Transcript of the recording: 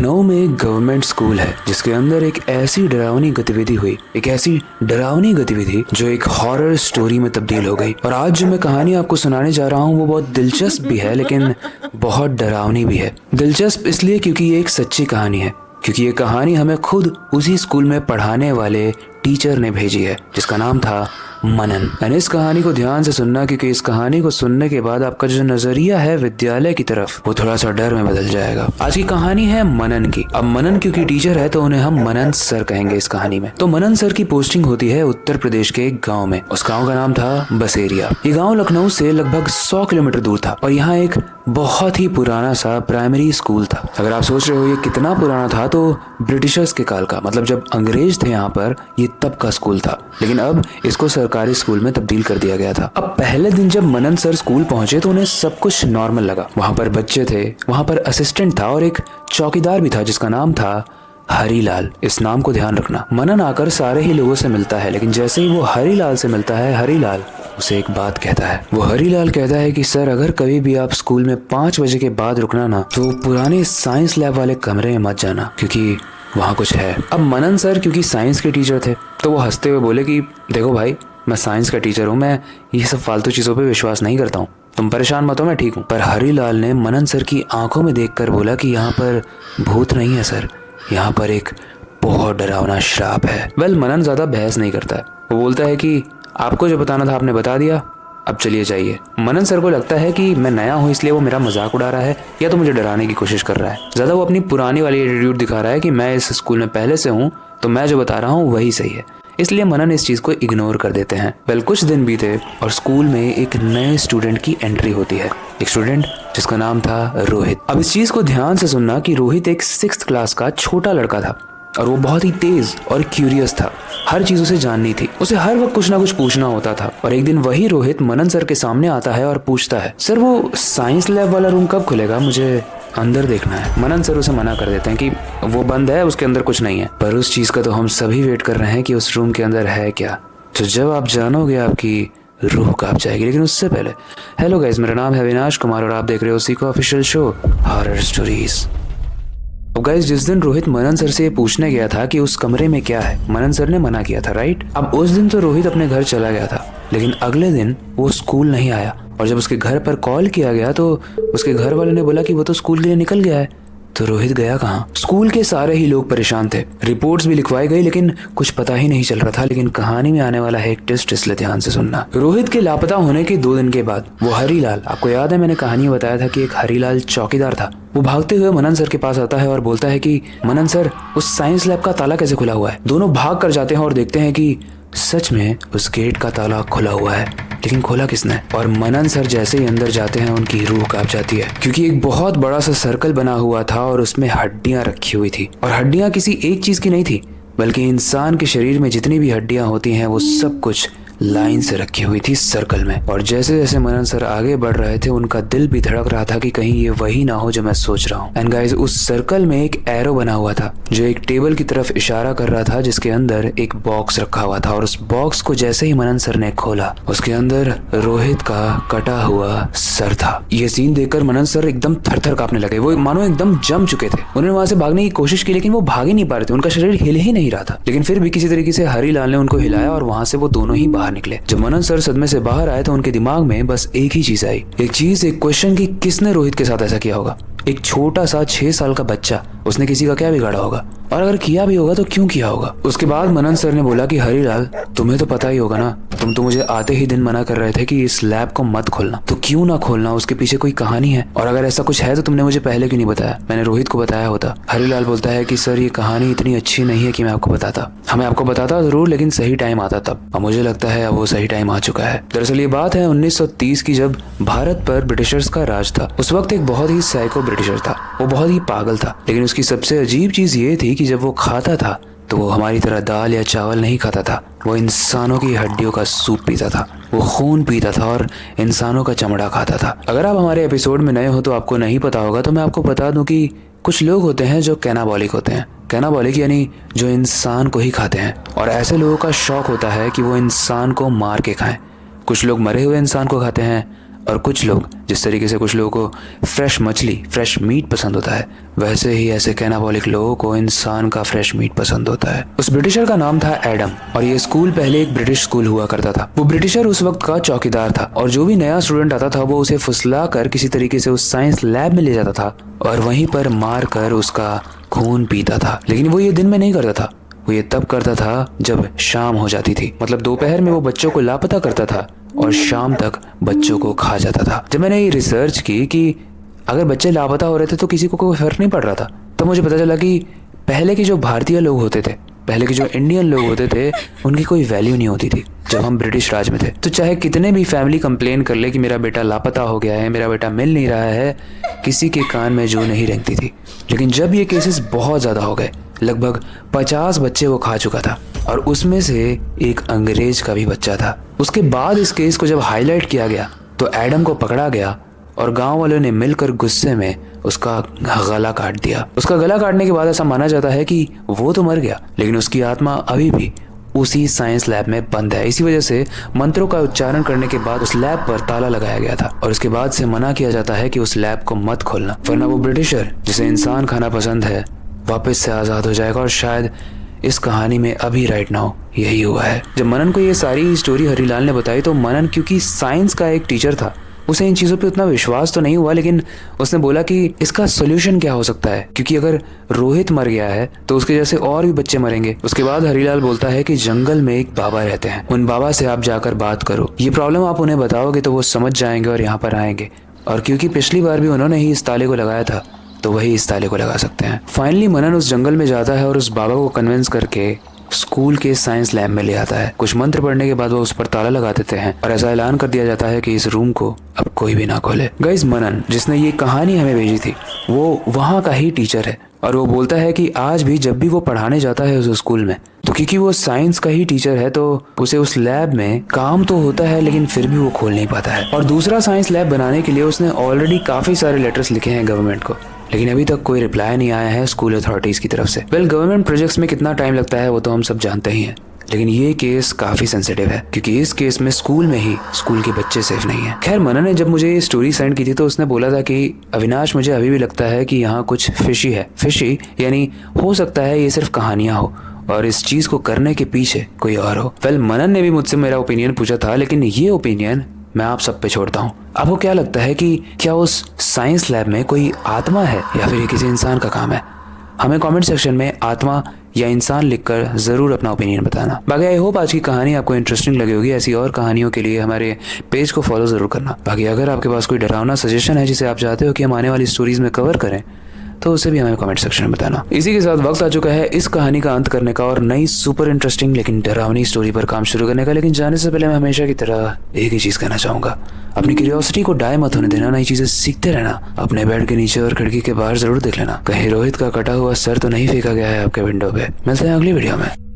लखनऊ में एक government school है जिसके अंदर एक ऐसी डरावनी गतिविधि जो एक हॉरर स्टोरी में तब्दील हो गई। और आज जो मैं कहानी आपको सुनाने जा रहा हूँ वो बहुत दिलचस्प भी है लेकिन बहुत डरावनी भी है। दिलचस्प इसलिए क्योंकि ये एक सच्ची कहानी है, क्योंकि ये कहानी हमें खुद उसी स्कूल में पढ़ाने वाले टीचर ने भेजी है जिसका नाम था मनन। यानी इस कहानी को ध्यान से सुनना, क्योंकि इस कहानी को सुनने के बाद आपका जो नजरिया है विद्यालय की तरफ वो थोड़ा सा डर में बदल जाएगा। आज की कहानी है मनन की। अब मनन क्योंकि टीचर है तो उन्हें हम मनन सर कहेंगे इस कहानी में। तो मनन सर की पोस्टिंग होती है उत्तर प्रदेश के एक गाँव में। उस गाँव का नाम था बसेरिया। ये गाँव लखनऊ से लगभग 100 किलोमीटर दूर था और यहाँ एक बहुत ही पुराना सा प्राइमरी स्कूल था। अगर आप सोच रहे हो ये कितना पुराना था, तो ब्रिटिशर्स के काल का, मतलब जब अंग्रेज थे यहाँ पर, ये तब का स्कूल था। लेकिन अब इसको सरकारी स्कूल में तब्दील कर दिया गया था। अब पहले दिन जब मनन सर स्कूल पहुंचे तो उन्हें सब कुछ नॉर्मल लगा। वहाँ पर बच्चे थे, वहाँ पर असिस्टेंट था और एक चौकीदार भी था जिसका नाम था हरीलाल। इस नाम को ध्यान रखना। मनन आकर सारे ही लोगों से मिलता है, लेकिन जैसे ही वो हरीलाल से मिलता है, हरीलाल उसे एक बात कहता है। वो हरीलाल कहता है कि सर, अगर कभी भी आप स्कूल में 5 बजे के बाद रुकना ना, तो पुराने साइंस लैब वाले कमरे में मत जाना, क्योंकि वहाँ कुछ है। अब मनन सर क्योंकि साइंस के टीचर थे तो वो हंसते हुए बोले कि देखो भाई, मैं साइंस का टीचर हूँ, मैं ये सब फालतू चीज़ों पे विश्वास नहीं करता हूँ, तुम परेशान मत हो, मैं ठीक हूँ। पर हरीलाल ने मनन सर की आंखों में देखकर बोला कि यहाँ पर भूत नहीं है सर, यहाँ पर एक बहुत डरावना श्राप है। वेल, मनन ज़्यादा बहस नहीं करता है। वो बोलता है कि आपको जो बताना था आपने बता दिया, अब चलिए जाइए। मनन सर को लगता है कि मैं नया हूँ इसलिए वो मेरा मजाक उड़ा रहा है या तो मुझे डराने की कोशिश कर रहा है। ज़्यादा वो अपनी पुरानी वाली एटीट्यूड दिखा रहा है कि मैं इस स्कूल में पहले से हूँ तो मैं जो बता रहा हूँ वही सही है। इसलिए मनन इस चीज़ को इग्नोर कर देते हैं। वेल, कुछ दिन बीते और स्कूल में एक नए स्टूडेंट की एंट्री होती है। एक स्टूडेंट जिसका नाम था रोहित। अब इस चीज़ को ध्यान से सुनना कि रोहित एक 6th क्लास का छोटा लड़का था और वो बहुत ही तेज और क्यूरियस था। हर चीज उसे जाननी थी, उसे हर वक्त कुछ ना कुछ पूछना होता था। और एक दिन वही रोहित मनन सर के सामने आता है और पूछता है, सर वो साइंस लैब वाला रूम कब खुलेगा, मुझे अंदर देखना है। मनन सर उसे मना कर देते हैं कि वो बंद है, उसके अंदर कुछ नहीं है। पर उस चीज का तो हम सभी वेट कर रहे हैं कि उस रूम के अंदर है क्या। तो जब आप जानोगे आपकी रूह कांप जाएगी। लेकिन उससे पहले, हेलो गाइस, मेरा नाम है अविनाश कुमार और आप देख रहे हो Seiko official show horror stories. अब गाइस, जिस दिन रोहित मनन सर से पूछने गया था कि उस कमरे में क्या है, मनन सर ने मना किया था, राइट। अब उस दिन तो रोहित अपने घर चला गया था, लेकिन अगले दिन वो स्कूल नहीं आया। और जब उसके घर पर कॉल किया गया तो उसके घर वाले ने बोला कि वो तो स्कूल के लिए निकल गया है। तो रोहित गया कहाँ? स्कूल के सारे ही लोग परेशान थे, रिपोर्ट्स भी लिखवाई गई लेकिन कुछ पता ही नहीं चल रहा था। लेकिन कहानी में आने वाला है एक ट्विस्ट, इसलिए ध्यान से सुनना। रोहित के लापता होने के 2 दिन के बाद वो हरीलाल, आपको याद है मैंने कहानी में बताया था कि एक हरीलाल चौकीदार था, वो भागते हुए मनन सर के पास आता है और बोलता है कि मनन सर, उस साइंस लैब का ताला कैसे खुला हुआ है। दोनों भाग कर जाते हैं और देखते हैं कि सच में उस गेट का ताला खुला हुआ है, लेकिन खोला किसने। और मनन सर जैसे ही अंदर जाते हैं उनकी रूह कांप जाती है, क्योंकि एक बहुत बड़ा सा सर्कल बना हुआ था और उसमें हड्डियां रखी हुई थी। और हड्डियां किसी एक चीज की नहीं थी, बल्कि इंसान के शरीर में जितनी भी हड्डियां होती हैं वो सब कुछ लाइन से रखी हुई थी सर्कल में। और जैसे जैसे मनन सर आगे बढ़ रहे थे उनका दिल भी धड़क रहा था कि कहीं ये वही ना हो जो मैं सोच रहा हूँ। एंड गाइस, उस सर्कल में एक एरो बना हुआ था जो एक टेबल की तरफ इशारा कर रहा था, जिसके अंदर एक बॉक्स रखा हुआ था। और उस बॉक्स को जैसे ही मनन सर ने खोला, उसके अंदर रोहित का कटा हुआ सर था। ये सीन देखकर मनन सर एकदम थर-थर कांपने लगे। वो मानो एकदम जम चुके थे। उन्होंने वहां से भागने की कोशिश की लेकिन वो भाग ही नहीं पा रहे थे, उनका शरीर हिल ही नहीं रहा था। लेकिन फिर भी किसी तरीके से हरीलाल ने उनको हिलाया और वहां से वो दोनों ही बाहर निकले। जब मनन सर सदमे से बाहर आए तो उनके दिमाग में बस एक ही चीज आई, एक क्वेश्चन कि किसने रोहित के साथ ऐसा किया होगा। एक छोटा सा 6 साल का बच्चा, उसने किसी का क्या बिगाड़ा होगा, और अगर किया भी होगा तो क्यों किया होगा। उसके बाद मनन सर ने बोला कि हरीलाल, तुम्हें तो पता ही होगा ना, तुम तो मुझे आते ही दिन मना कर रहे थे कि इस लैब को मत खोलना, तो क्यों ना खोलना, उसके पीछे कोई कहानी है। और अगर ऐसा कुछ है तो तुमने मुझे पहले क्यों नहीं बताया, मैंने रोहित को बताया होता। हरीलाल बोलता है कि सर, ये कहानी इतनी अच्छी नहीं है कि मैं आपको बताता, हमें आपको बताता जरूर, लेकिन सही टाइम आता तब। और मुझे लगता है अब वो सही टाइम आ चुका है। दरअसल ये बात है 1930 की, जब भारत पर ब्रिटिशर्स का राज था। उस वक्त एक बहुत ही साइको ब्रिटिशर था, वो बहुत ही पागल था। लेकिन उसकी सबसे अजीब चीज ये थी कि जब वो खाता था तो वो हमारी तरह दाल या चावल नहीं खाता था, वो इंसानों की हड्डियों का सूप पीता था, वो खून पीता था और इंसानों का चमड़ा खाता था। अगर आप हमारे एपिसोड में नए हो तो आपको नहीं पता होगा, तो मैं आपको बता दूं कि कुछ लोग होते हैं जो कैनाबॉलिक होते हैं। कैनाबॉलिक यानी जो इंसान को ही खाते हैं, और ऐसे लोगों का शौक होता है कि वो इंसान को मार के खाएं। कुछ लोग मरे हुए इंसान को खाते हैं, और कुछ लोग जिस तरीके से कुछ लोगों को फ्रेश मछली, फ्रेश मीट पसंद होता है, वैसे ही ऐसे कैनाबॉलिक लोगों को इंसान का फ्रेश मीट पसंद होता है। उस ब्रिटिशर का नाम था एडम और ये स्कूल पहले एक ब्रिटिश स्कूल हुआ करता था। वो ब्रिटिशर उस वक्त का चौकीदार था और जो भी नया स्टूडेंट आता था वो उसे फुसला कर किसी तरीके से उस साइंस लैब में ले जाता था और वहीं पर मार कर उसका खून पीता था। लेकिन वो ये दिन में नहीं करता था, वो ये तब करता था जब शाम हो जाती थी। मतलब दोपहर में वो बच्चों को लापता करता था और शाम तक बच्चों को खा जाता था। जब मैंने ये रिसर्च की कि अगर बच्चे लापता हो रहे थे तो किसी को कोई फर्क नहीं पड़ रहा था, तो मुझे पता चला कि पहले के जो भारतीय लोग होते थे, पहले के जो इंडियन लोग होते थे, उनकी कोई वैल्यू नहीं होती थी जब हम ब्रिटिश राज में थे। तो चाहे कितने भी फैमिली कंप्लेन कर ले कि मेरा बेटा लापता हो गया है, मेरा बेटा मिल नहीं रहा है, किसी के कान में जू नहीं रेंगती थी। लेकिन जब ये केसेस बहुत ज़्यादा हो गए, लगभग 50 बच्चे वो खा चुका था और उसमें से एक अंग्रेज का भी बच्चा था। उसके बाद इस केस को जब हाईलाइट किया गया तो एडम को पकड़ा गया और गांव वालों ने मिलकर गुस्से में उसका गला काट दिया। उसका गला काटने के बाद ऐसा माना जाता है कि वो तो मर गया लेकिन उसकी आत्मा अभी भी उसी साइंस लैब में बंद है। इसी वजह से मंत्रों का उच्चारण करने के बाद उस लैब पर ताला लगाया गया था और उसके बाद से मना किया जाता है कि उस लैब को मत खोलना, वरना वो ब्रिटिशर जिसे इंसान खाना पसंद है वापस से आज़ाद हो जाएगा। और शायद इस कहानी में अभी राइट नाउ यही हुआ है। जब मनन को ये सारी स्टोरी हरीलाल ने बताई तो मनन, क्योंकि साइंस का एक टीचर था, उसे इन चीज़ों पे उतना विश्वास तो नहीं हुआ, लेकिन उसने बोला कि इसका सोल्यूशन क्या हो सकता है, क्योंकि अगर रोहित मर गया है तो उसके जैसे और भी बच्चे मरेंगे। उसके बाद हरीलाल बोलता है कि जंगल में एक बाबा रहते हैं, उन बाबा से आप जाकर बात करो, ये प्रॉब्लम आप उन्हें बताओगे तो वो समझ जाएंगे और यहाँ पर आएंगे। और क्योंकि पिछली बार भी उन्होंने ही इस ताले को लगाया था तो वही इस ताले को लगा सकते हैं। फाइनली मनन उस जंगल में जाता है और उस बाबा को कन्विंस करके स्कूल के साइंस लैब में ले आता है। कुछ मंत्र पढ़ने के बाद वो उस पर ताला लगा देते हैं और ऐसा ऐलान कर दिया जाता है कि इस रूम को अब कोई भी ना खोले। गाइस, मनन जिसने ये कहानी हमें भेजी थी वो वहाँ का ही टीचर है और वो बोलता है कि आज भी जब भी वो पढ़ाने जाता है उस स्कूल में, तो क्योंकि वो साइंस का ही टीचर है तो उसे उस लैब में काम तो होता है लेकिन फिर भी वो खोल नहीं पाता है। और दूसरा साइंस लैब बनाने के लिए उसने ऑलरेडी काफी सारे लेटर्स लिखे हैं गवर्नमेंट को, लेकिन अभी तक कोई रिप्लाई नहीं आया है स्कूल अथॉरिटीज की तरफ से। गवर्नमेंट प्रोजेक्ट्स में कितना टाइम लगता है वो तो हम सब जानते ही हैं, लेकिन ये केस काफी सेंसिटिव है क्योंकि इस केस में स्कूल में ही स्कूल के बच्चे सेफ नहीं है। खैर, मनन ने जब मुझे ये स्टोरी सेंड की थी तो उसने बोला था कि अविनाश, मुझे अभी भी लगता है कि यहाँ कुछ फिशी है। फिशी यानी हो सकता है ये सिर्फ कहानियां हो और इस चीज को करने के पीछे कोई और हो। मनन ने भी मुझसे मेरा ओपिनियन पूछा था, लेकिन ये ओपिनियन मैं आप सब पे छोड़ता हूँ। आपको क्या लगता है कि क्या उस साइंस लैब में कोई आत्मा है या फिर ये किसी इंसान का काम है? हमें कमेंट सेक्शन में आत्मा या इंसान लिखकर जरूर अपना ओपिनियन बताना। बाकी आई होप आज की कहानी आपको इंटरेस्टिंग लगी होगी। ऐसी और कहानियों के लिए हमारे पेज को फॉलो जरूर करना। बाकी अगर आपके पास कोई डरावना सजेशन है जिसे आप चाहते हो कि हम आने वाली स्टोरीज में कवर करें तो उसे भी हमें कमेंट सेक्शन में बताना। इसी के साथ वक्त आ चुका है इस कहानी का अंत करने का और नई सुपर इंटरेस्टिंग लेकिन डरावनी स्टोरी पर काम शुरू करने का। लेकिन जाने से पहले मैं हमेशा की तरह एक ही चीज कहना चाहूंगा, अपनी क्यूरियोसिटी को डाई मत होने देना, नई चीजें सीखते रहना। अपने बेड के नीचे और खिड़की के बाहर जरूर देख लेना कहीं रोहित का कटा हुआ सर तो नहीं फेंका गया है आपके विंडो पे। मिलते हैं अगली वीडियो में।